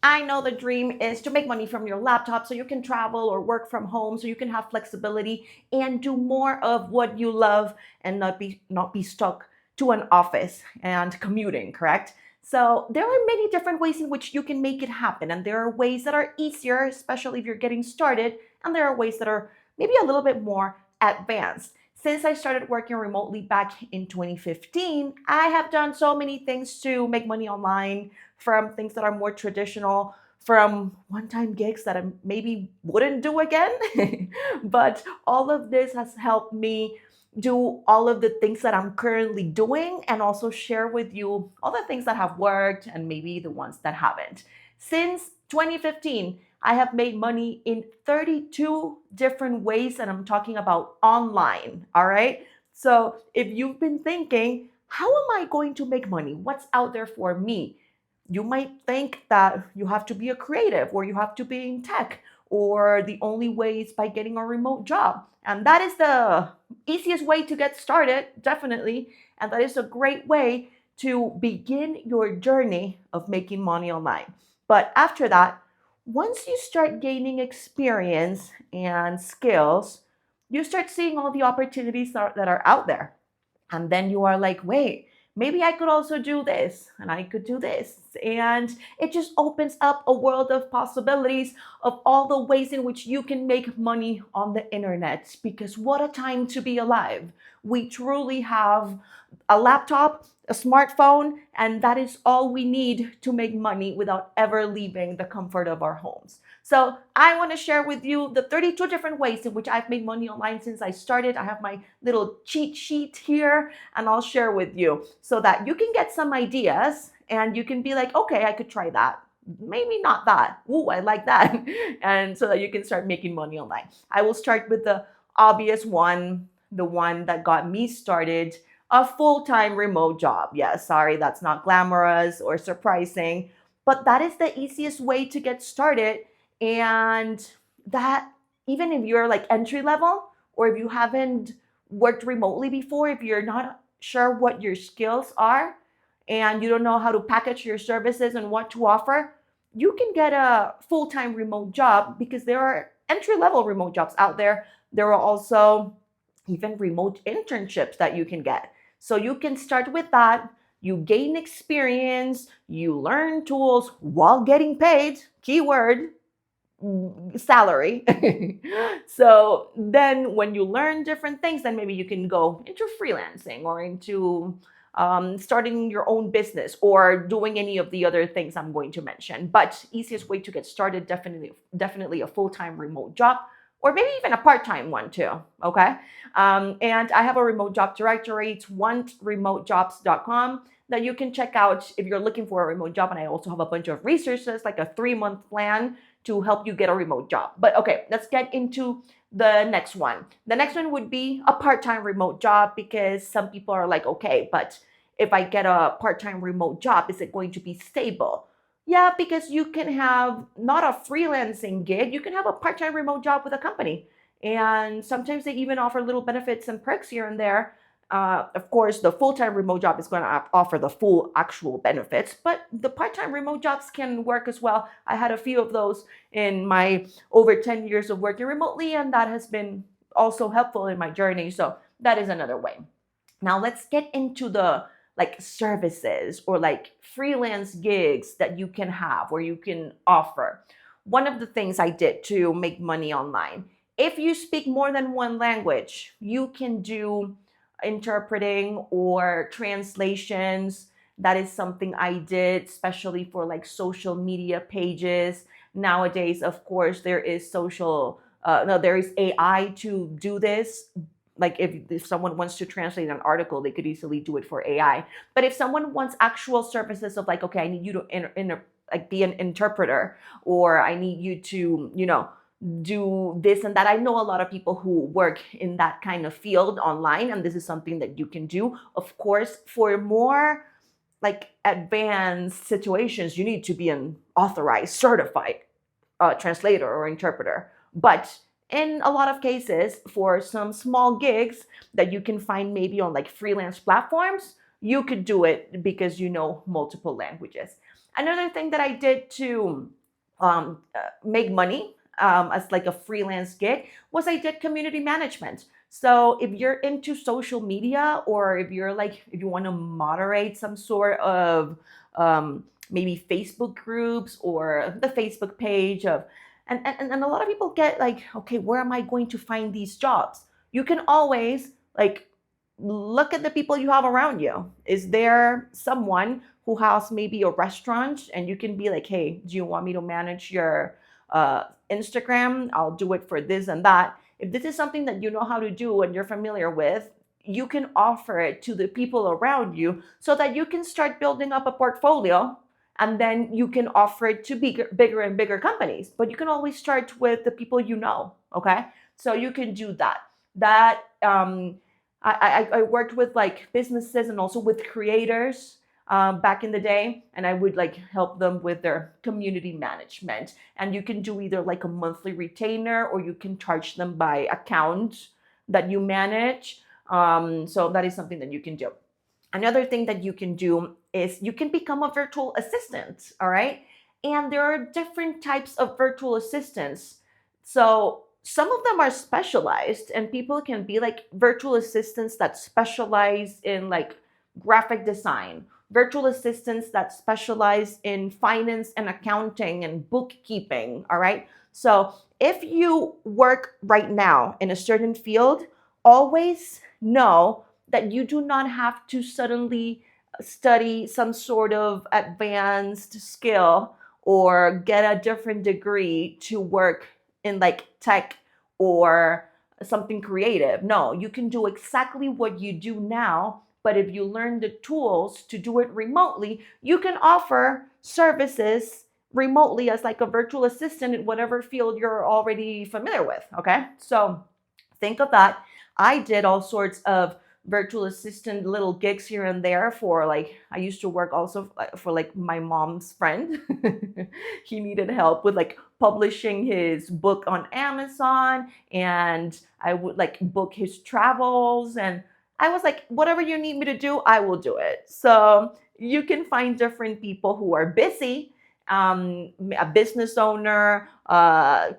I know the dream is to make money from your laptop so you can travel or work from home so you can have flexibility and do more of what you love and not be stuck to an office and commuting, correct? So there are many different ways in which you can make it happen, and there are ways that are easier, especially if you're getting started, and there are ways that are maybe a little bit more advanced. Since I started working remotely back in 2015, I have done so many things to make money online, from things that are more traditional, from one-time gigs that I maybe wouldn't do again. But all of this has helped me do all of the things that I'm currently doing and also share with you all the things that have worked and maybe the ones that haven't. Since 2015, I have made money in 32 different ways, and I'm talking about online. All right. So if you've been thinking, how am I going to make money? What's out there for me? You might think that you have to be a creative or you have to be in tech, or the only way is by getting a remote job. And that is the easiest way to get started, definitely. And that is a great way to begin your journey of making money online. But after that, once you start gaining experience and skills, you start seeing all the opportunities that are out there. And then you are like, wait, maybe I could also do this and I could do this. And it just opens up a world of possibilities of all the ways in which you can make money on the internet. Because what a time to be alive. We truly have a laptop, a smartphone, and that is all we need to make money without ever leaving the comfort of our homes. So I want to share with you the 32 different ways in which I've made money online since I started. I have my little cheat sheet here, and I'll share with you so that you can get some ideas and you can be like, okay, I could try that. Maybe not that. Ooh, I like that. And so that you can start making money online. I will start with the obvious one, the one that got me started, a full-time remote job. Yeah, sorry, that's not glamorous or surprising, but that is the easiest way to get started. And that, even if you're like entry level, or if you haven't worked remotely before, if you're not sure what your skills are and you don't know how to package your services and what to offer, you can get a full-time remote job, because there are entry level remote jobs out there. There are also even remote internships that you can get. So you can start with that. You gain experience, you learn tools while getting paid, keyword, salary. So then when you learn different things, then maybe you can go into freelancing or into starting your own business or doing any of the other things I'm going to mention. But easiest way to get started, definitely a full-time remote job, or maybe even a part-time one too. Okay. And I have a remote job directory. It's wantremotejobs.com that you can check out if you're looking for a remote job. And I also have a bunch of resources, like a 3-month plan to help you get a remote job. But okay, let's get into the next one. The next one would be a part-time remote job, because some people are like, okay, but if I get a part-time remote job, is it going to be stable? Yeah, because you can have not a freelancing gig, you can have a part-time remote job with a company. And sometimes they even offer little benefits and perks here and there. Of course, the full-time remote job is going to offer the full actual benefits, but the part-time remote jobs can work as well. I had a few of those in my over 10 years of working remotely, and that has been also helpful in my journey. So that is another way. Now let's get into the like services or like freelance gigs that you can have or you can offer. One of the things I did to make money online, if you speak more than one language, you can do interpreting or translations. That is something I did, especially for like social media pages. Nowadays, of course, there is there is AI to do this. Like if someone wants to translate an article, they could easily do it for AI. But if someone wants actual services of like, okay, I need you to like be an interpreter, or I need you to, do this and that. I know a lot of people who work in that kind of field online, and this is something that you can do. Of course, for more like advanced situations, you need to be an authorized, certified translator or interpreter. But in a lot of cases, for some small gigs that you can find maybe on like freelance platforms, you could do it because you know multiple languages. Another thing that I did to make money as like a freelance gig was I did community management. So if you're into social media, or if you're like, if you want to moderate some sort of maybe Facebook groups or the Facebook page of, and a lot of people get like, okay, where am I going to find these jobs? You can always like look at the people you have around you. Is there someone who has maybe a restaurant, and you can be like, hey, do you want me to manage your Instagram? I'll do it for this and that. If this is something that you know how to do and you're familiar with, you can offer it to the people around you so that you can start building up a portfolio, and then you can offer it to bigger and bigger companies. But you can always start with the people you know. Okay, so you can do that. That I worked with like businesses and also with creators back in the day, and I would like help them with their community management. And you can do either like a monthly retainer, or you can charge them by account that you manage. So that is something that you can do. Another thing that you can do is you can become a virtual assistant, all right? And there are different types of virtual assistants. So some of them are specialized, and people can be like virtual assistants that specialize in like graphic design, virtual assistants that specialize in finance and accounting and bookkeeping, all right? So if you work right now in a certain field, always know that you do not have to suddenly study some sort of advanced skill or get a different degree to work in like tech or something creative. No, you can do exactly what you do now, but if you learn the tools to do it remotely, you can offer services remotely as like a virtual assistant in whatever field you're already familiar with. Okay, so think of that. I did all sorts of virtual assistant little gigs here and there for like, I used to work also for like my mom's friend. He needed help with like publishing his book on Amazon, and I would like book his travels, and I was like, whatever you need me to do, I will do it. So you can find different people who are busy, a business owner,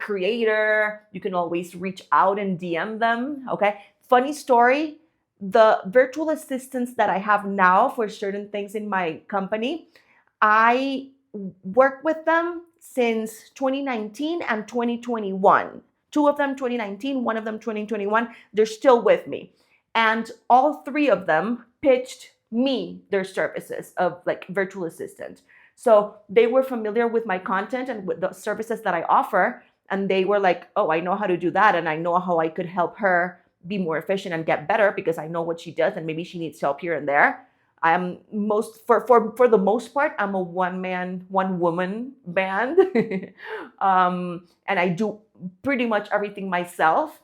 creator. You can always reach out and DM them. Okay, funny story, the virtual assistants that I have now for certain things in my company, I work with them since 2019 and 2021. Two of them 2019, one of them 2021. They're still with me. And all three of them pitched me their services of like virtual assistant. So they were familiar with my content and with the services that I offer. And they were like, oh, I know how to do that. And I know how I could help her be more efficient and get better because I know what she does, and maybe she needs help here and there. I'm for the most part, I'm a one woman band. And I do pretty much everything myself.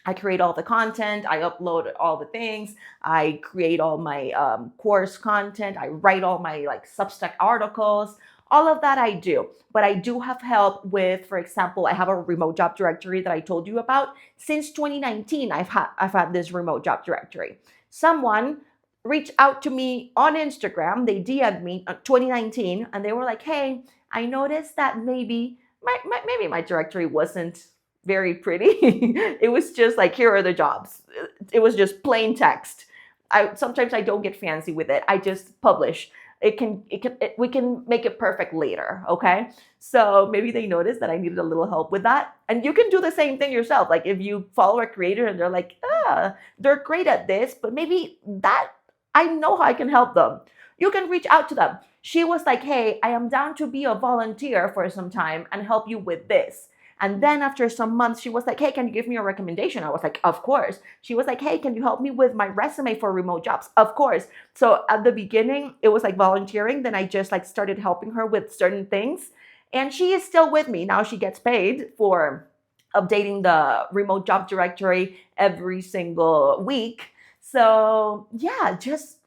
I create all the content, I upload all the things, I create all my course content, I write all my like Substack articles, all of that I do. But I do have help with, for example, I have a remote job directory that I told you about. Since 2019, I've had this remote job directory. Someone reached out to me on Instagram, they DM'd me in 2019, and they were like, hey, I noticed that maybe my directory wasn't very pretty. It was just like, here are the jobs. It was just plain text. Sometimes I don't get fancy with it. I just publish. We can make it perfect later. Okay. So maybe they noticed that I needed a little help with that. And you can do the same thing yourself. Like if you follow a creator and they're like, they're great at this, but maybe that I know how I can help them. You can reach out to them. She was like, hey, I am down to be a volunteer for some time and help you with this. And then after some months, she was like, hey, can you give me a recommendation? I was like, of course. She was like, hey, can you help me with my resume for remote jobs? Of course. So at the beginning, it was like volunteering. Then I just like started helping her with certain things. And she is still with me. Now she gets paid for updating the remote job directory every single week. So yeah, just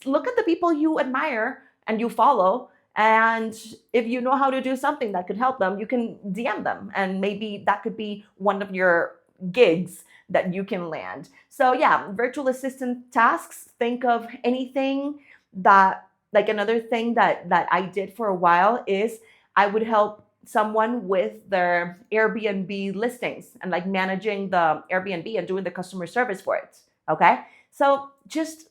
look at the people you admire and you follow. And if you know how to do something that could help them, you can DM them. And maybe that could be one of your gigs that you can land. So yeah, virtual assistant tasks, think of anything that like another thing that I did for a while is I would help someone with their Airbnb listings and like managing the Airbnb and doing the customer service for it. Okay. So just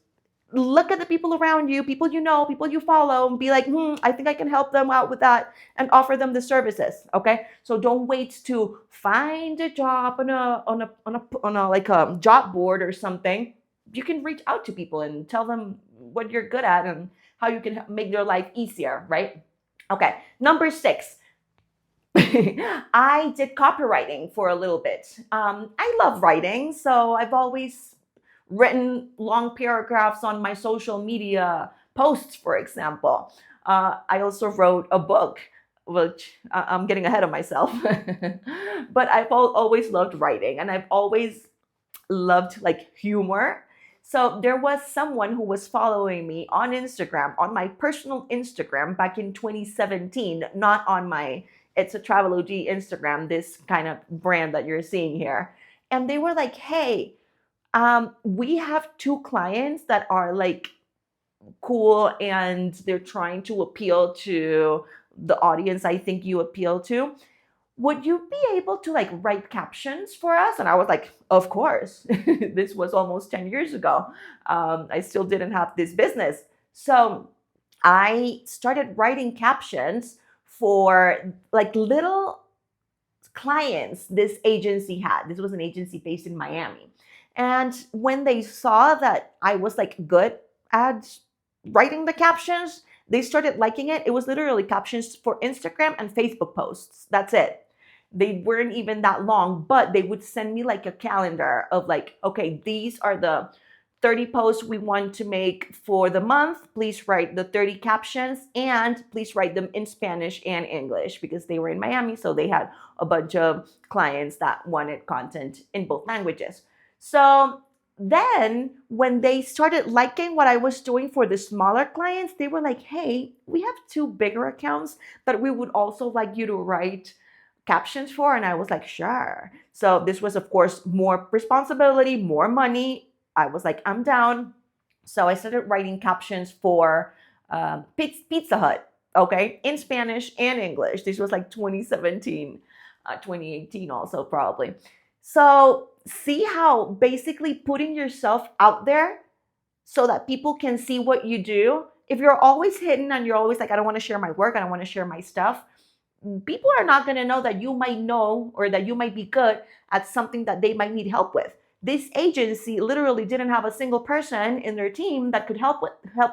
look at the people around you, people you know, people you follow, and be like, I think I can help them out with that and offer them the services. Okay. So don't wait to find a job on a like a job board or something. You can reach out to people and tell them what you're good at and how you can make their life easier, right? Okay. Number 6. I did copywriting for a little bit. I love writing, so I've always written long paragraphs on my social media posts, for example. I also wrote a book, which I'm getting ahead of myself. But I've always loved writing, and I've always loved like humor. So there was someone who was following me on Instagram, on my personal Instagram back in 2017, not on my It's a Travel OG Instagram, this kind of brand that you're seeing here. And they were like, hey, we have 2 clients that are like cool and they're trying to appeal to the audience I think you appeal to. Would you be able to like write captions for us? And I was like, of course. This was almost 10 years ago. I still didn't have this business. So I started writing captions for like little clients this agency had. This was an agency based in Miami. And when they saw that I was like good at writing the captions, they started liking it. It was literally captions for Instagram and Facebook posts. That's it. They weren't even that long, but they would send me like a calendar of like, okay, these are the 30 posts we want to make for the month. Please write the 30 captions and please write them in Spanish and English because they were in Miami. So they had a bunch of clients that wanted content in both languages. So then when they started liking what I was doing for the smaller clients, they were like, hey, we have 2 bigger accounts that we would also like you to write captions for. And I was like, sure. So this was, of course, more responsibility, more money. I was like, I'm down. So I started writing captions for Pizza Hut, okay, in Spanish and English. This was like 2017, 2018 also probably. So see how basically putting yourself out there so that people can see what you do. If you're always hidden and you're always like, I don't want to share my work, I don't want to share my stuff, people are not going to know that you might know or that you might be good at something that they might need help with. This agency literally didn't have a single person in their team that could help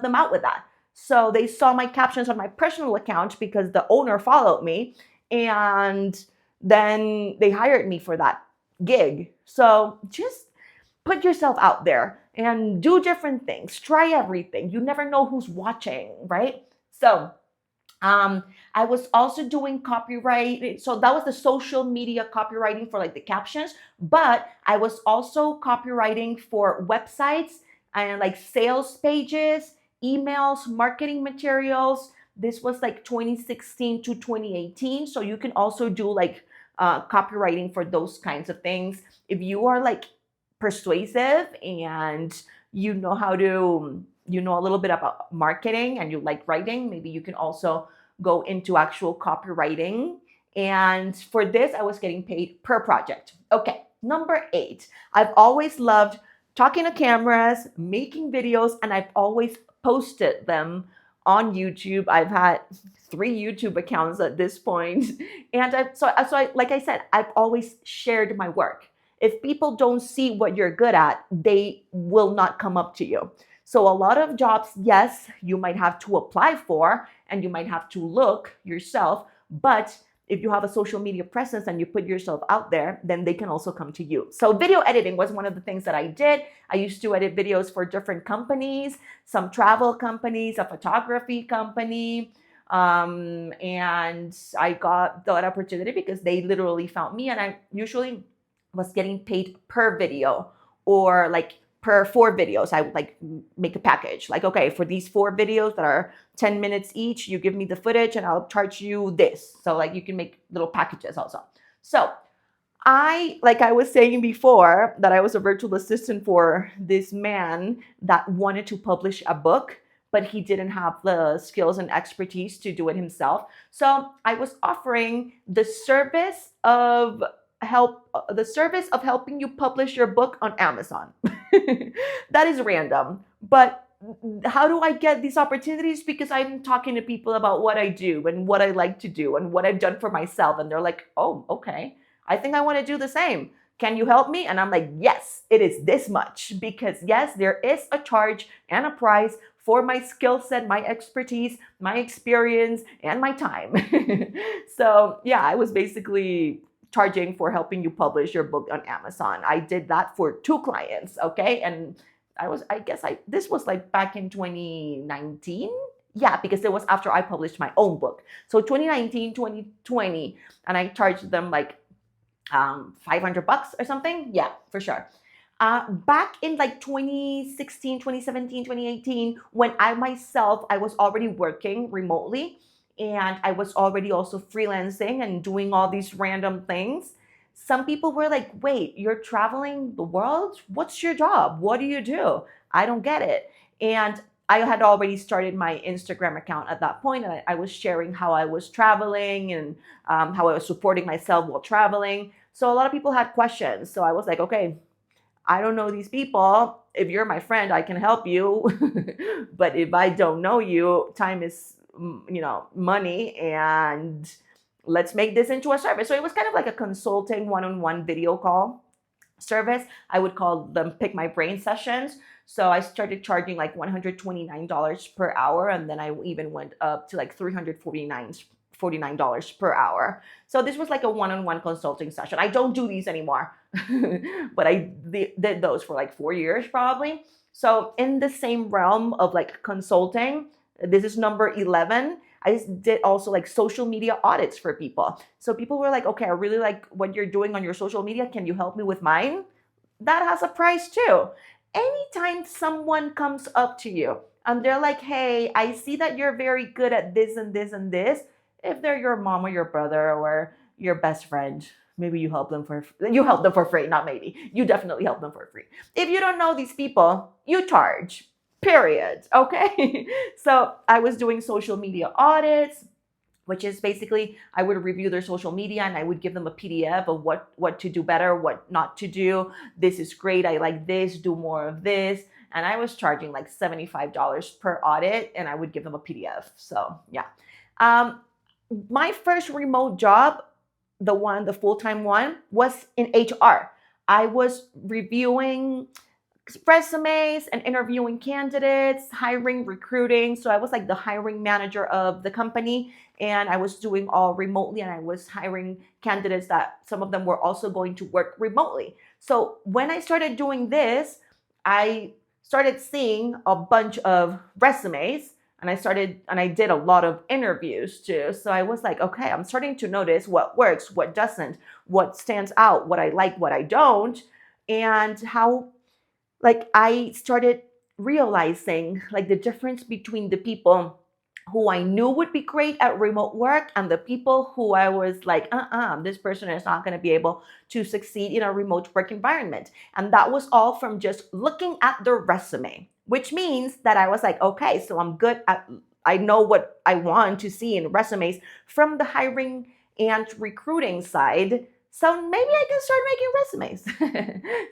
them out with that. So they saw my captions on my personal account because the owner followed me, and then they hired me for that gig. So just put yourself out there and do different things. Try everything. You never know who's watching, right? So I was also doing copyright. So that was the social media copywriting for like the captions, but I was also copywriting for websites and like sales pages, emails, marketing materials. This was like 2016 to 2018. So you can also do like copywriting for those kinds of things. If you are like persuasive and you know how to you know a little bit about marketing and you like writing, maybe you can also go into actual copywriting. And for this, I was getting paid per project. Okay, number 8. I've always loved talking to cameras, making videos, and I've always posted them on YouTube. I've had 3 YouTube accounts at this point. And like I said, I've always shared my work. If people don't see what you're good at, they will not come up to you. So a lot of jobs, yes, you might have to apply for and you might have to look yourself, but if you have a social media presence and you put yourself out there, then they can also come to you. So video editing was one of the things that I did. I used to edit videos for different companies, some travel companies, a photography company, and I got that opportunity because they literally found me, and I usually was getting paid per video or like per 4 videos. I would like make a package like, okay, for these 4 videos that are 10 minutes each, you give me the footage and I'll charge you this. So like you can make little packages also. So like I was saying before, that I was a virtual assistant for this man that wanted to publish a book, but he didn't have the skills and expertise to do it himself. So I was offering the service of helping you publish your book on Amazon. That is random, but how do I get these opportunities? Because I'm talking to people about what I do and what I like to do and what I've done for myself. And they're like, oh, okay, I think I want to do the same. Can you help me? And I'm like, yes, it is this much. Because yes, there is a charge and a price for my skill set, my expertise, my experience, and my time. So yeah, I was basically charging for helping you publish your book on Amazon. I did that for 2 clients, okay? And this was like back in 2019. Yeah, because it was after I published my own book. So 2019, 2020, and I charged them like $500 or something. Yeah, for sure. Back in like 2016, 2017, 2018, when I was already working remotely and I was already also freelancing and doing all these random things, some people were like, wait, you're traveling the world? What's your job? What do you do? I don't get it. And I had already started my Instagram account at that point, and I was sharing how I was traveling and how I was supporting myself while traveling. So a lot of people had questions. So I was like, okay, I don't know these people. If you're my friend, I can help you. But if I don't know you, time is, money, and let's make this into a service. So it was kind of like a consulting one-on-one video call service. I would call them pick my brain sessions. So I started charging like $129 per hour. And then I even went up to like $349 per hour. So this was like a one-on-one consulting session. I don't do these anymore, but I did those for like 4 years probably. So in the same realm of like consulting, this is number 11. I did also like social media audits for people. So people were like, okay, I really like what you're doing on your social media. Can you help me with mine? That has a price too. Anytime someone comes up to you and they're like, hey, I see that you're very good at this and this and this. If they're your mom or your brother or your best friend, maybe you help them for free. Not maybe. You definitely help them for free. If you don't know these people, you charge. Period. Okay. So I was doing social media audits, which is basically I would review their social media and I would give them a PDF of what to do better, what not to do. This is great. I like this. Do more of this. And I was charging like $75 per audit, and I would give them a PDF. So yeah. My first remote job, the full-time one, was in HR. I was reviewing resumes and interviewing candidates, hiring, recruiting. So I was like the hiring manager of the company, and I was doing all remotely, and I was hiring candidates that some of them were also going to work remotely. So when I started doing this, I started seeing a bunch of resumes, and I did a lot of interviews too. So I was like, okay, I'm starting to notice what works, what doesn't, what stands out, what I like, what I don't, and how like I started realizing like the difference between the people who I knew would be great at remote work and the people who I was like, this person is not going to be able to succeed in a remote work environment. And that was all from just looking at their resume, which means that I was like, okay, so I know what I want to see in resumes from the hiring and recruiting side. So maybe I can start making resumes.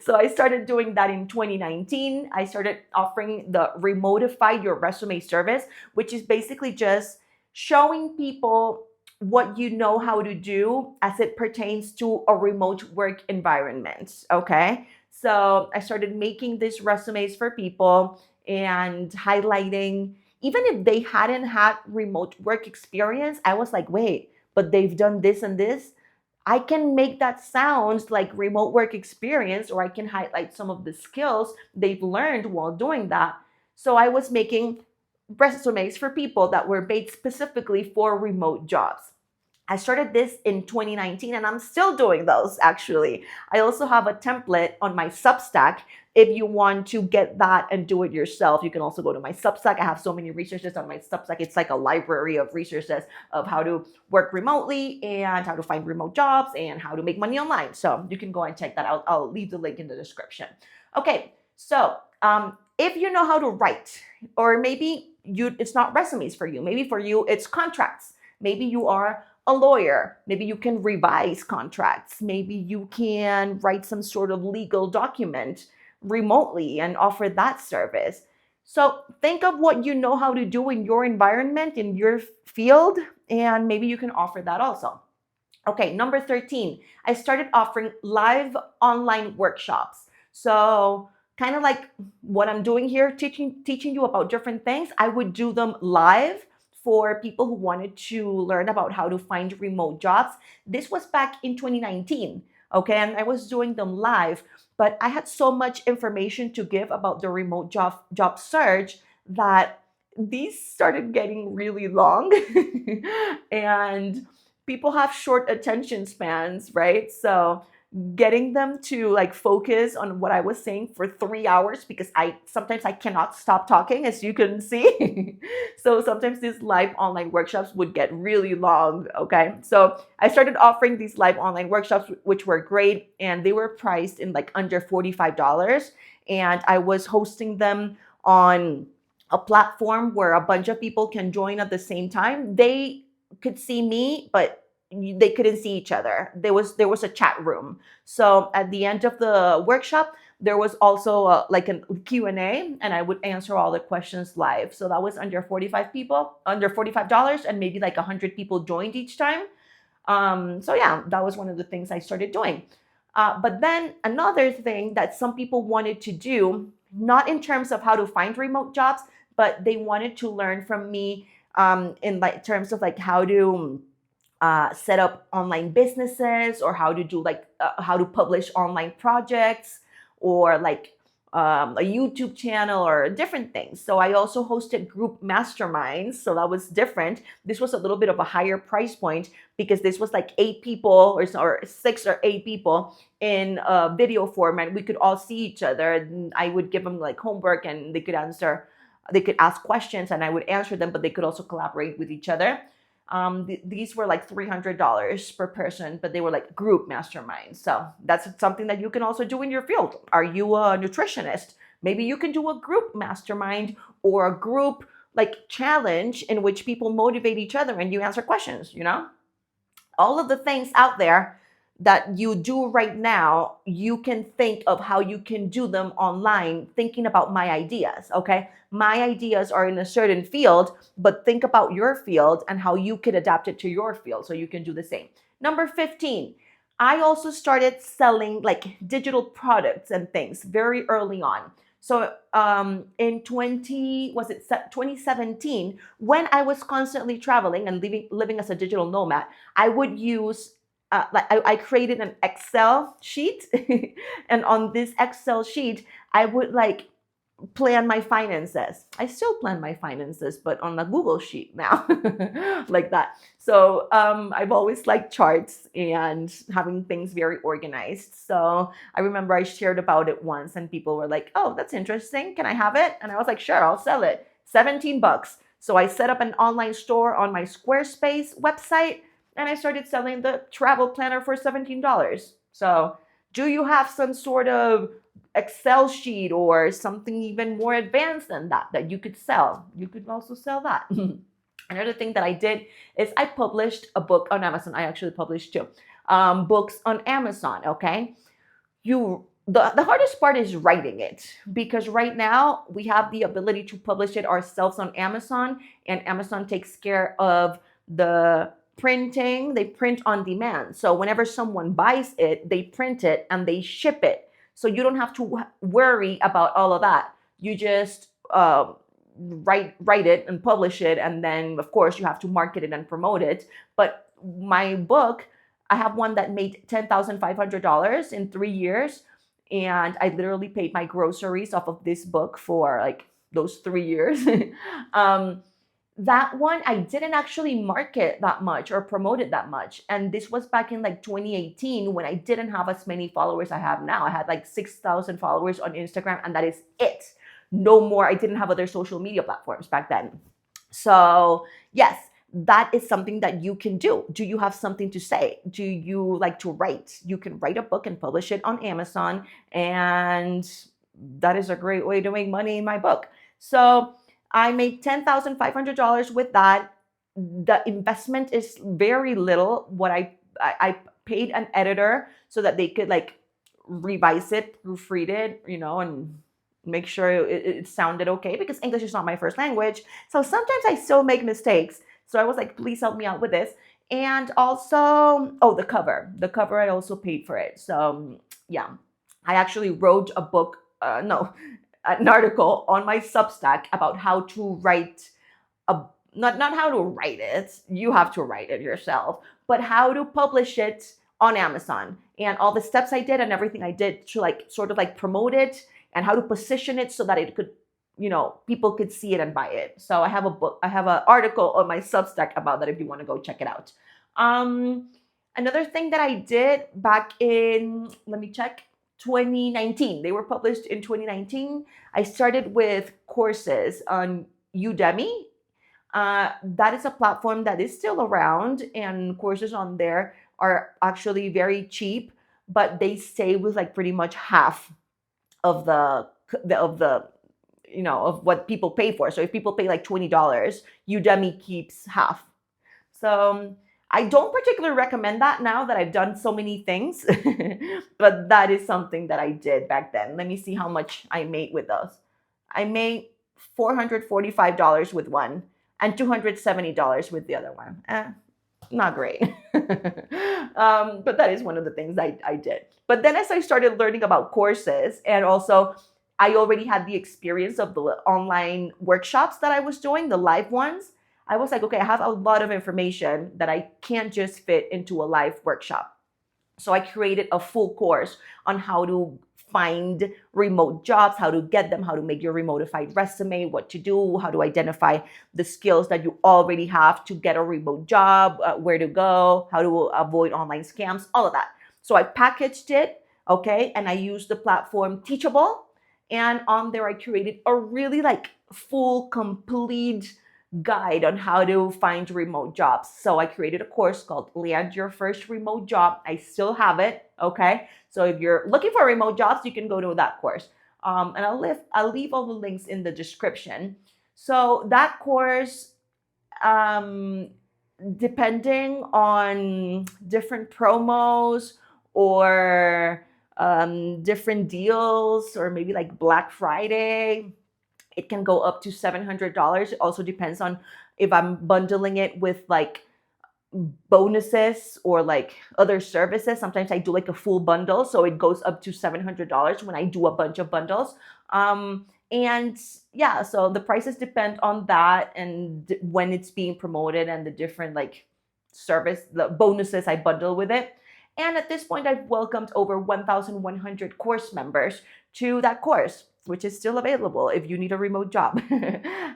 So I started doing that in 2019. I started offering the Remotify Your Resume service, which is basically just showing people what you know how to do as it pertains to a remote work environment. Okay. So I started making these resumes for people and highlighting, even if they hadn't had remote work experience, I was like, wait, but they've done this and this. I can make that sound like remote work experience, or I can highlight some of the skills they've learned while doing that. So I was making resumes for people that were made specifically for remote jobs. I started this in 2019, and I'm still doing those actually. I also have a template on my Substack. If you want to get that and do it yourself, you can also go to my Substack. I have so many resources on my Substack. It's like a library of resources of how to work remotely and how to find remote jobs and how to make money online. So you can go and check that out. I'll leave the link in the description. Okay, so if you know how to write, or maybe it's not resumes for you. Maybe for you, it's contracts. Maybe you are a lawyer. Maybe you can revise contracts. Maybe you can write some sort of legal document remotely and offer that service. So think of what you know how to do in your environment, in your field, and maybe you can offer that also. Okay, number 13, I started offering live online workshops. So kind of like what I'm doing here, teaching you about different things, I would do them live for people who wanted to learn about how to find remote jobs. This was back in 2019, okay, and I was doing them live, but I had so much information to give about the remote job search that these started getting really long. And people have short attention spans, right? So getting them to like focus on what I was saying for 3 hours, because I sometimes I cannot stop talking, as you can see. So sometimes these live online workshops would get really long. Okay, so I started offering these live online workshops, which were great, and they were priced in like under $45, and I was hosting them on a platform where a bunch of people can join at the same time. They could see me, but they couldn't see each other. There was a chat room. So at the end of the workshop, there was also like a Q&A, and I would answer all the questions live. So that was under 45 people, under $45, and maybe like 100 people joined each time. So yeah, that was one of the things I started doing. But then another thing that some people wanted to do, not in terms of how to find remote jobs, but they wanted to learn from me in like terms of like how to set up online businesses, or how to do like how to publish online projects, or like a YouTube channel, or different things. So I also hosted group masterminds. So that was different. This was a little bit of a higher price point, because this was like 8 people or 6 or 8 people in a video format. We could all see each other, and I would give them like homework, and they could ask questions, and I would answer them, but they could also collaborate with each other. These were like $300 per person, but they were like group masterminds. So that's something that you can also do in your field. Are you a nutritionist? Maybe you can do a group mastermind, or a group like challenge in which people motivate each other and you answer questions, all of the things out there that you do right now, you can think of how you can do them online, thinking about my ideas, okay? My ideas are in a certain field, but think about your field and how you could adapt it to your field so you can do the same. Number 15, I also started selling like digital products and things very early on. So in 2017, when I was constantly traveling and living as a digital nomad, I would use I created an Excel sheet, and on this Excel sheet, I would like plan my finances. I still plan my finances, but on a Google sheet now, like that. So I've always liked charts and having things very organized. So I remember I shared about it once, and people were like, "Oh, that's interesting. Can I have it?" And I was like, "Sure, I'll sell it. $17." So I set up an online store on my Squarespace website, and I started selling the travel planner for $17. So do you have some sort of Excel sheet or something even more advanced than that you could sell? You could also sell that. Another thing that I did is I published a book on Amazon. I actually published 2 books on Amazon, okay? The hardest part is writing it, because right now we have the ability to publish it ourselves on Amazon, and Amazon takes care of the printing. They print on demand. So whenever someone buys it, they print it and they ship it. So you don't have to worry about all of that. You just write it and publish it, and then of course you have to market it and promote it. But my book, I have one that made $10,500 in 3 years, and I literally paid my groceries off of this book for like those 3 years. That one, I didn't actually market that much or promote it that much. And this was back in like 2018, when I didn't have as many followers I have now. I had like 6,000 followers on Instagram, and that is it. No more. I didn't have other social media platforms back then. So yes, that is something that you can do. Do you have something to say? Do you like to write? You can write a book and publish it on Amazon, and that is a great way to make money in my book. So I made $10,500 with that. The investment is very little. I paid an editor so that they could like revise it, proofread it, and make sure it sounded okay, because English is not my first language. So sometimes I still make mistakes. So I was like, please help me out with this. And also, oh, the cover. The cover, I also paid for it. So yeah, I actually wrote a book, no, an article on my Substack about how to write a, not how to write it, you have to write it yourself, but how to publish it on Amazon, and all the steps I did and everything I did to like sort of like promote it, and how to position it so that it could, people could see it and buy it. So I have an article on my Substack about that if you want to go check it out. Another thing that I did back in, let me check, 2019. They were published in 2019. I started with courses on Udemy. That is a platform that is still around, and courses on there are actually very cheap, but they stay with like pretty much half of the of what people pay for. So if people pay like $20, Udemy keeps half. So I don't particularly recommend that now that I've done so many things, but that is something that I did back then. Let me see how much I made with those. I made $445 with one and $270 with the other one. Not great. But that is one of the things I did. But then as I started learning about courses, and also I already had the experience of the online workshops that I was doing, the live ones, I was like, okay, I have a lot of information that I can't just fit into a live workshop. So I created a full course on how to find remote jobs, how to get them, how to make your remotified resume, what to do, how to identify the skills that you already have to get a remote job, where to go, how to avoid online scams, all of that. So I packaged it, okay, and I used the platform Teachable. And on there, I created a really like full, complete guide on how to find remote jobs. So I created a course called Land Your First Remote Job. I still have it, okay? So if you're looking for remote jobs, you can go to that course. And I'll leave all the links in the description. So that course, depending on different promos or different deals, or maybe like Black Friday, it can go up to $700. It also depends on if I'm bundling it with like bonuses or like other services. Sometimes I do like a full bundle, so it goes up to $700 when I do a bunch of bundles. And yeah, so the prices depend on that and when it's being promoted and the different like the bonuses I bundle with it. And at this point, I've welcomed over 1,100 course members to that course, which is still available if you need a remote job.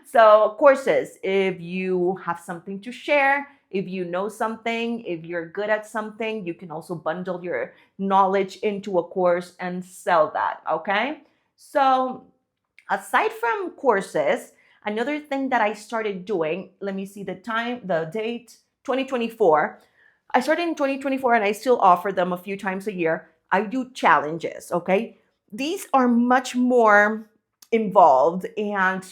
So courses, if you have something to share, if you know something, if you're good at something, you can also bundle your knowledge into a course and sell that, okay? So aside from courses, another thing that I started doing, let me see the date, 2024. I started in 2024 and I still offer them a few times a year. I do challenges, okay? These are much more involved and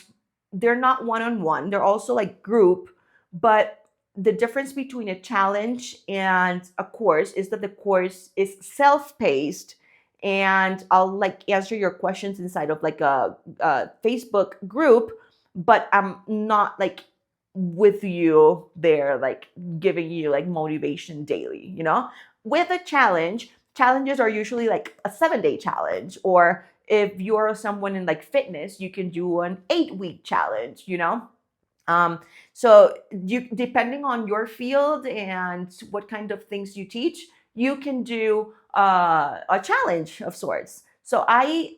they're not one-on-one. They're also like group, but the difference between a challenge and a course is that the course is self-paced, and I'll like answer your questions inside of like a Facebook group, but I'm not like with you there, like giving you like motivation daily, With a challenge, challenges are usually like a 7-day challenge, or if you're someone in like fitness, you can do an 8-week challenge, So you, depending on your field and what kind of things you teach, you can do a challenge of sorts. So I've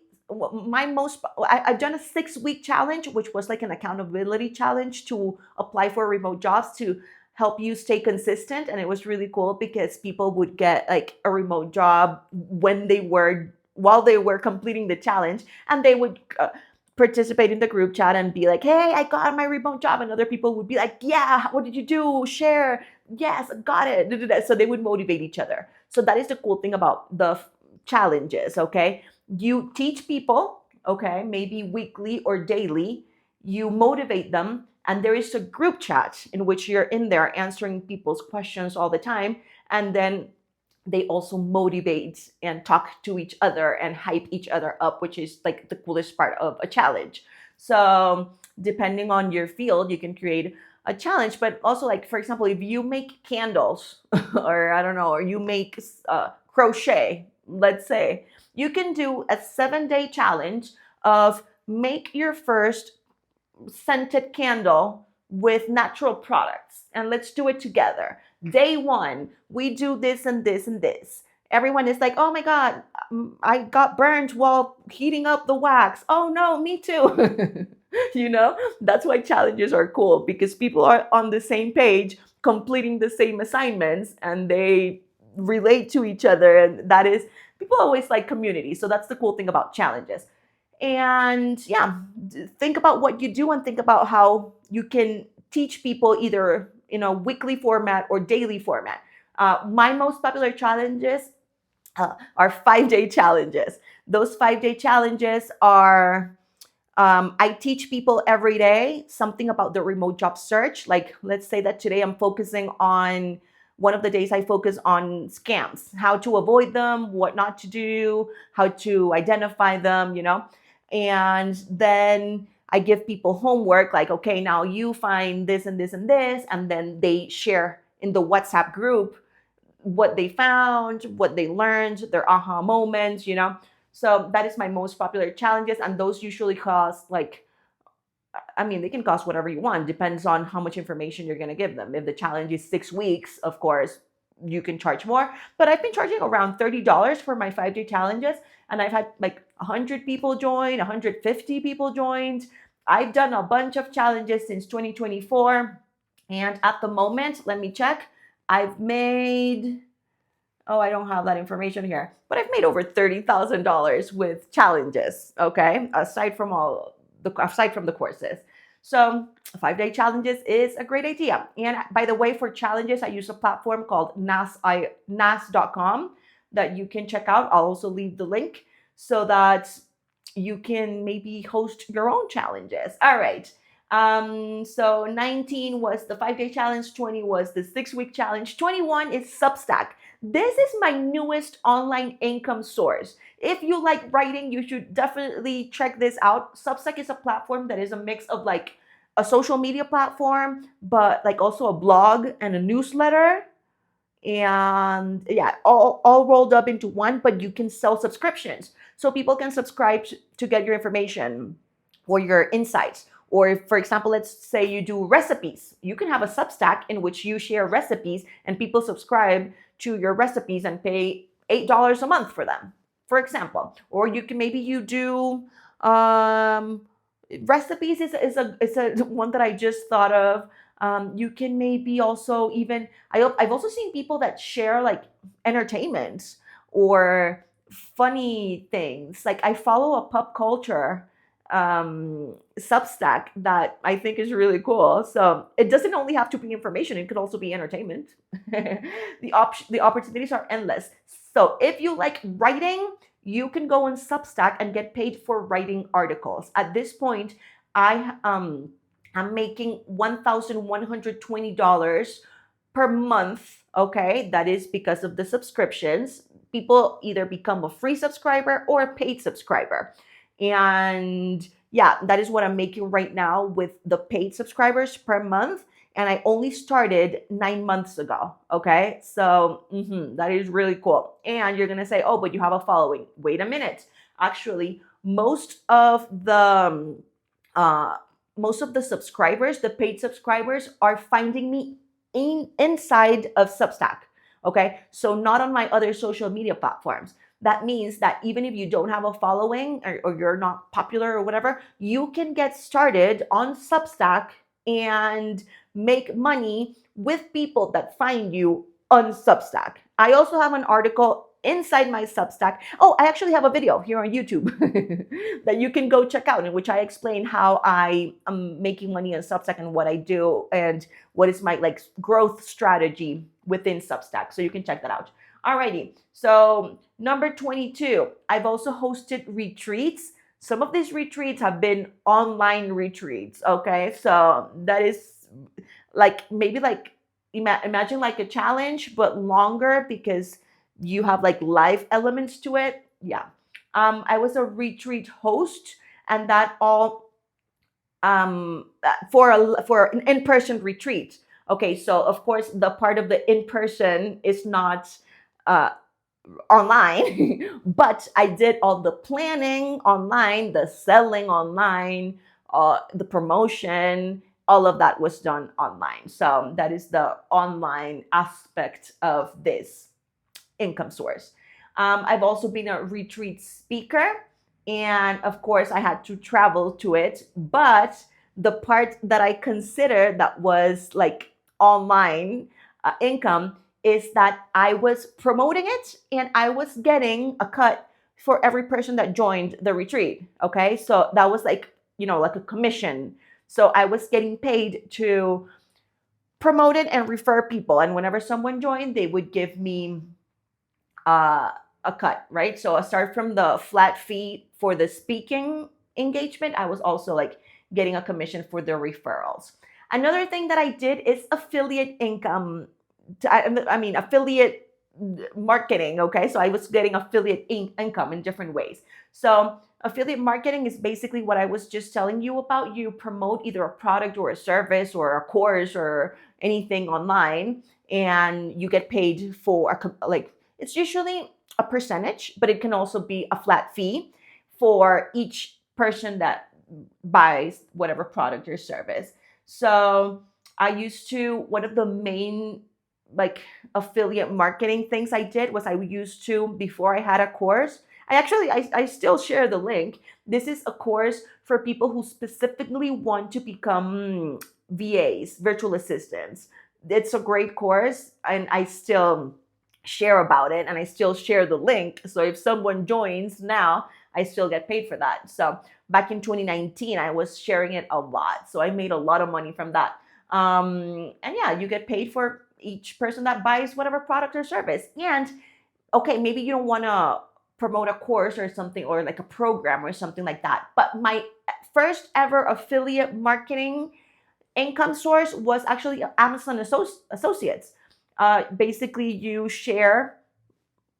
done a 6-week challenge, which was like an accountability challenge to apply for remote jobs to help you stay consistent. And it was really cool because people would get like a remote job while they were completing the challenge, and they would participate in the group chat and be like, hey, I got my remote job. And other people would be like, yeah, what did you do? Share. Yes, got it. So they would motivate each other. So that is the cool thing about the challenges, okay? You teach people, okay, maybe weekly or daily, you motivate them, and there is a group chat in which you're in there answering people's questions all the time, and then they also motivate and talk to each other and hype each other up, which is like the coolest part of a challenge. So depending on your field, you can create a challenge. But also, like, for example, if you make candles or I don't know, or you make crochet, let's say, you can do a 7-day challenge of make your first scented candle with natural products, and let's do it together. Day one, we do this and this and this. Everyone is like, oh my God, I got burned while heating up the wax. Oh no, me too. That's why challenges are cool, because people are on the same page, completing the same assignments, and they relate to each other. And that is, people always like community. So that's the cool thing about challenges. And yeah, think about what you do and think about how you can teach people either in a weekly format or daily format. My most popular challenges are 5-day challenges. Those 5-day challenges are, I teach people every day something about the remote job search. Like, let's say that today I'm focusing on, one of the days I focus on scams, how to avoid them, what not to do, how to identify them, and then I give people homework like, okay, now you find this and this and this, and then they share in the WhatsApp group what they found, what they learned, their aha moments. So that is my most popular challenges, and those usually cost like, I mean, they can cost whatever you want. Depends on how much information you're going to give them. If the challenge is 6 weeks, of course, you can charge more. But I've been charging around $30 for my 5-day challenges. And I've had like 100 people join, 150 people joined. I've done a bunch of challenges since 2024. And at the moment, let me check. I've made, oh, I don't have that information here, but I've made over $30,000 with challenges. Okay. Aside from the courses. So 5-day challenges is a great idea. And by the way, for challenges, I use a platform called nas.com that you can check out. I'll also leave the link so that you can maybe host your own challenges. All right. So 19 was the 5-day challenge. 20 was the 6-week challenge. 21 is Substack. This is my newest online income source. If you like writing, you should definitely check this out. Substack is a platform that is a mix of like a social media platform, but like also a blog and a newsletter. And yeah, all rolled up into one, but you can sell subscriptions. So people can subscribe to get your information or your insights. Or if, for example, let's say you do recipes, you can have a Substack in which you share recipes and people subscribe to your recipes and pay $8 a month for them, for example. Or you can, maybe you do recipes is a one that I just thought of. You can maybe also even, I've also seen people that share like entertainment or funny things. Like, I follow a pop culture Substack that I think is really cool. So it doesn't only have to be information, it could also be entertainment. The opportunities are endless. So if you like writing, you can go on Substack and get paid for writing articles. At this point, I'm making $1,120 per month. Okay, that is because of the subscriptions. People either become a free subscriber or a paid subscriber. And yeah, that is what I'm making right now with the paid subscribers per month. And I only started 9 months ago. Okay, so that is really cool. And you're gonna say, oh, but you have a following. Wait a minute. Actually, most of the subscribers, the paid subscribers, are finding me inside of Substack. Okay, so not on my other social media platforms. That means that even if you don't have a following or you're not popular or whatever, you can get started on Substack and make money with people that find you on Substack. I also have an article inside my Substack. Oh, I actually have a video here on YouTube that you can go check out, in which I explain how I am making money on Substack and what I do and what is my like growth strategy within Substack. So you can check that out. Alrighty. So number 22, I've also hosted retreats. Some of these retreats have been online retreats. Okay, so that is like maybe like imagine like a challenge but longer because you have like live elements to it. Yeah. I was a retreat host, and that all for an in-person retreat. Okay, so of course the part of the in-person is not uh, online, but I did all the planning online, the selling online, the promotion, all of that was done online. So that is the online aspect of this income source. I've also been a retreat speaker, and of course, I had to travel to it. But the part that I consider that was like online income is that I was promoting it and I was getting a cut for every person that joined the retreat. Okay, so that was like, like a commission. So I was getting paid to promote it and refer people. And whenever someone joined, they would give me uh, a cut, right? So aside from the flat fee for the speaking engagement, I was also like getting a commission for the referrals. Another thing that I did is affiliate income. I mean, affiliate marketing. Okay, so I was getting affiliate income in different ways. So affiliate marketing is basically what I was just telling you about. You promote either a product or a service or a course or anything online, and you get paid for like it's usually a percentage, but it can also be a flat fee for each person that buys whatever product or service. So I used to, one of the main like affiliate marketing things I did was I used to, before I had a course, I still share the link. This is a course for people who specifically want to become VAs, virtual assistants. It's a great course, and I still share about it and I still share the link. So if someone joins now, I still get paid for that. So back in 2019, I was sharing it a lot. So I made a lot of money from that. And yeah, you get paid for each person that buys whatever product or service. And okay, maybe you don't want to promote a course or something or like a program or something like that. But my first ever affiliate marketing income source was actually Amazon Associates. Basically, you share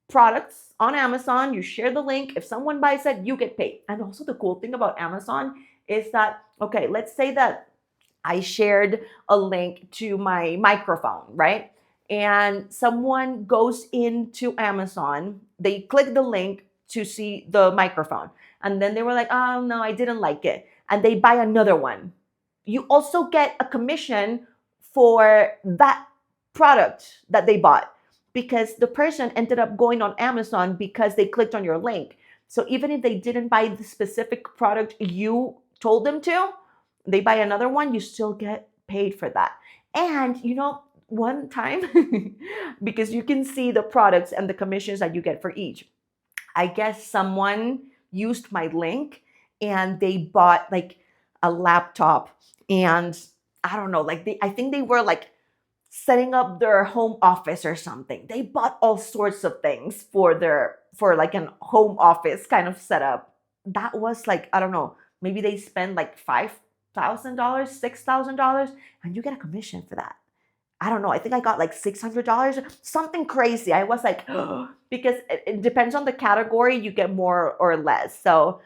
products on Amazon, you share the link. If someone buys it, you get paid. And also, the cool thing about Amazon is that, okay, let's say that I shared a link to my microphone, right? And someone goes into Amazon, they click the link to see the microphone. And then they were like, oh no, I didn't like it. And they buy another one. You also get a commission for that product that they bought because the person ended up going on Amazon because they clicked on your link. So even if they didn't buy the specific product you told them to, they buy another one, you still get paid for that. And one time, because you can see the products and the commissions that you get for each, I guess someone used my link and they bought like a laptop, and I don't know, like I think they were like setting up their home office or something. They bought all sorts of things for like an home office kind of setup. That was like, I don't know, maybe they spend like $5,000, $6,000, and you get a commission for that. I don't know. I think I got like $600, something crazy. I was like, because it depends on the category, you get more or less. So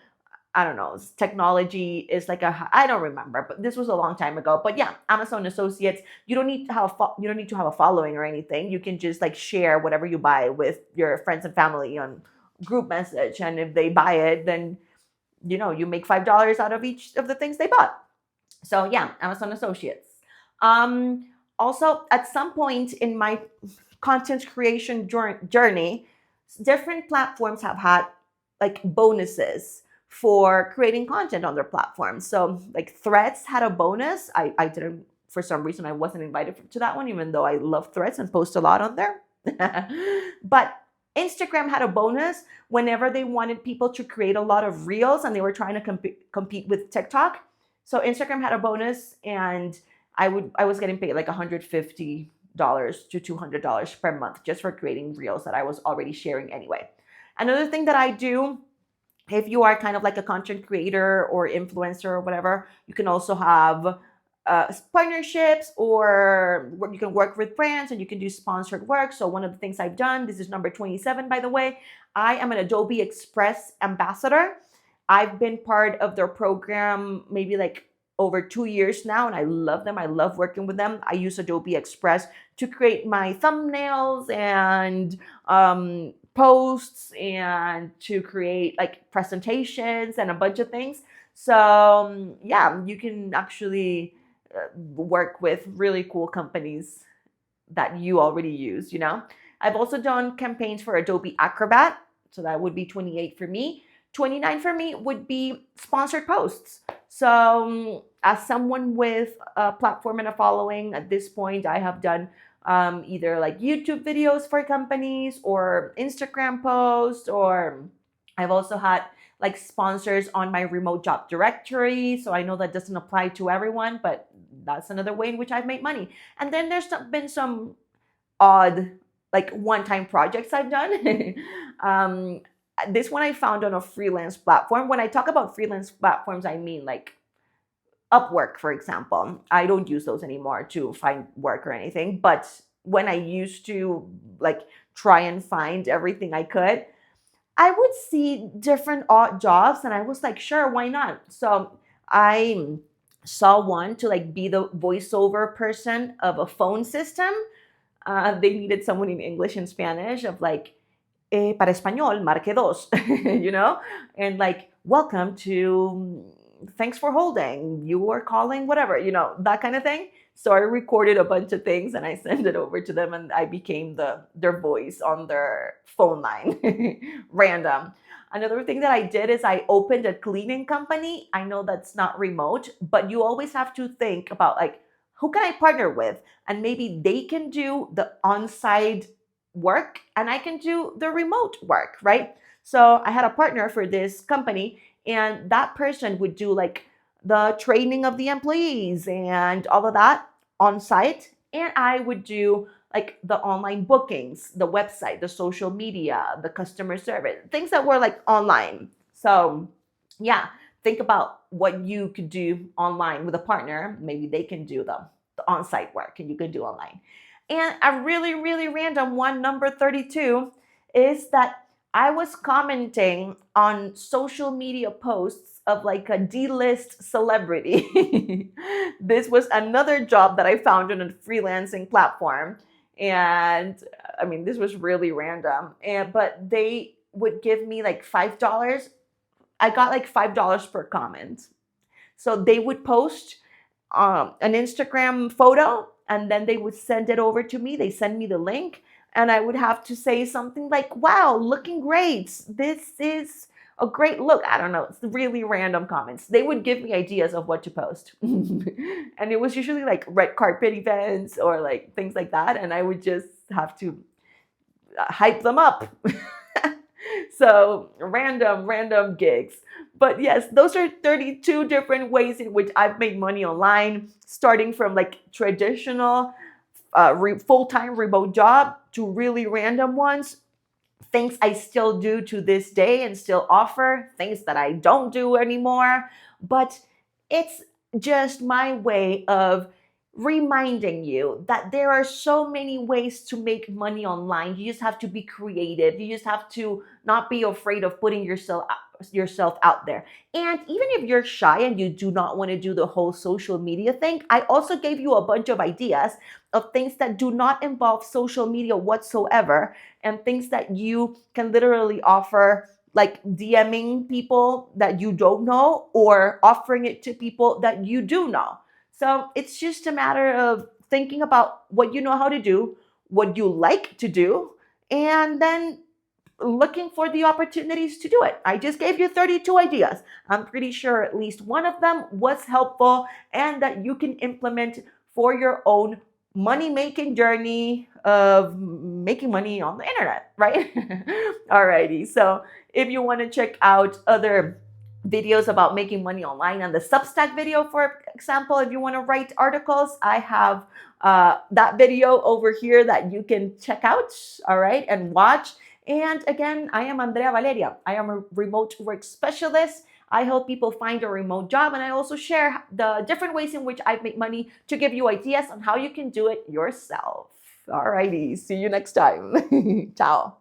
I don't know. Technology is like I don't remember, but this was a long time ago. But yeah, Amazon Associates. You don't need to have a following or anything. You can just like share whatever you buy with your friends and family on group message, and if they buy it, then you make $5 out of each of the things they bought. So yeah, Amazon Associates. Also, at some point in my content creation journey, different platforms have had like bonuses for creating content on their platform. So like Threads had a bonus. I didn't, for some reason, I wasn't invited to that one, even though I love Threads and post a lot on there. But Instagram had a bonus whenever they wanted people to create a lot of reels and they were trying to compete with TikTok. So Instagram had a bonus, and I was getting paid like $150 to $200 per month just for creating reels that I was already sharing anyway. Another thing that I do if you are kind of like a content creator or influencer or whatever, you can also have partnerships, or you can work with brands and you can do sponsored work. So one of the things I've done, this is number 27, by the way, I am an Adobe Express ambassador. I've been part of their program maybe like over 2 years now, and I love them. I love working with them. I use Adobe Express to create my thumbnails and posts, and to create like presentations and a bunch of things. So yeah, you can actually work with really cool companies that you already use, you know. I've also done campaigns for Adobe Acrobat, so that would be 28 for me. 29 for me would be sponsored posts. So as someone with a platform and a following at this point, I have done either like YouTube videos for companies or Instagram posts, or I've also had like sponsors on my remote job directory. So I know that doesn't apply to everyone, but that's another way in which I've made money. And then there's been some odd, like one-time projects I've done. This one I found on a freelance platform. When I talk about freelance platforms, I mean like Upwork, for example. I don't use those anymore to find work or anything. But when I used to like try and find everything I could, I would see different odd jobs and I was like, sure, why not? So I saw one to like be the voiceover person of a phone system. They needed someone in English and Spanish of like, para español, marque dos, you know? And like, welcome to, thanks for holding, you are calling, whatever, you know, that kind of thing. So I recorded a bunch of things and I sent it over to them, and I became their voice on their phone line. Random. Another thing that I did is I opened a cleaning company. I know that's not remote, but you always have to think about like, who can I partner with? And maybe they can do the on-site work and I can do the remote work, right? So I had a partner for this company, and that person would do like the training of the employees and all of that on site. And I would do like the online bookings, the website, the social media, the customer service, things that were like online. So yeah, think about what you could do online with a partner. Maybe they can do the on-site work and you can do online. And a really, really random one, number 32, is that I was commenting on social media posts of like a D-list celebrity. This was another job that I found on a freelancing platform. And I mean, this was really random. But they would give me like $5. I got like $5 per comment. So they would post an Instagram photo, and then they would send it over to me. They send me the link, and I would have to say something like, wow, looking great. This is a great look. I don't know. It's really random comments. They would give me ideas of what to post. And it was usually like red carpet events or like things like that. And I would just have to hype them up. So random gigs. But yes, those are 32 different ways in which I've made money online, starting from like traditional full-time remote job to really random ones, things I still do to this day and still offer, things that I don't do anymore. But it's just my way of reminding you that there are so many ways to make money online. You just have to be creative. You just have to not be afraid of putting yourself out there. And even if you're shy and you do not want to do the whole social media thing, I also gave you a bunch of ideas of things that do not involve social media whatsoever, and things that you can literally offer, like DMing people that you don't know or offering it to people that you do know. So it's just a matter of thinking about what you know how to do, what you like to do, and then looking for the opportunities to do it. I just gave you 32 ideas. I'm pretty sure at least one of them was helpful and that you can implement for your own money-making journey of making money on the internet, right? Alrighty. So if you want to check out other videos about making money online and the Substack video, for example, if you want to write articles, I have that video over here that you can check out, all right, and watch. And again, I am Andrea Valeria. I am a remote work specialist. I help people find a remote job, and I also share the different ways in which I make money to give you ideas on how you can do it yourself. Alrighty, see you next time. Ciao.